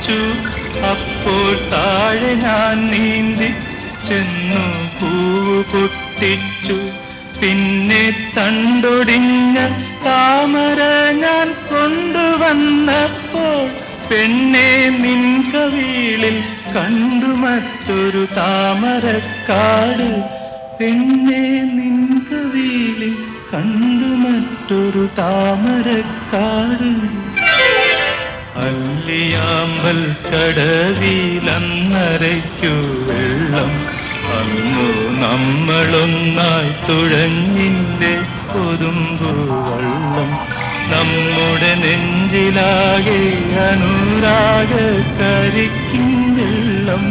ചോദിച്ചു. അപ്പോൾ താഴെ ഞാൻ നീന്തി ചെന്നു പൂവ് പൊട്ടിച്ചു. പിന്നെ തണ്ടൊടിഞ്ഞ താമര ഞാൻ കൊണ്ടുവന്നപ്പോൾ പെണ്ണെ നിൻ കവിളിൽ കണ്ടു മറ്റൊരു താമരക്കാട്. പെണ്ണെ നിൻ കവിളിൽ കണ്ടു മറ്റൊരു താമരക്കാട്. അല്ലിയാമ്പൽ കടവിലന്നരയ്ക്കു വെള്ളം. അന്നു നമ്മളൊന്നായി തുഴഞ്ഞിന്റെ കൊതുമ്പു വള്ളം. നമ്മുടെ നെഞ്ചിലാകെ അനുരാഗ കരിക്കും വെള്ളം.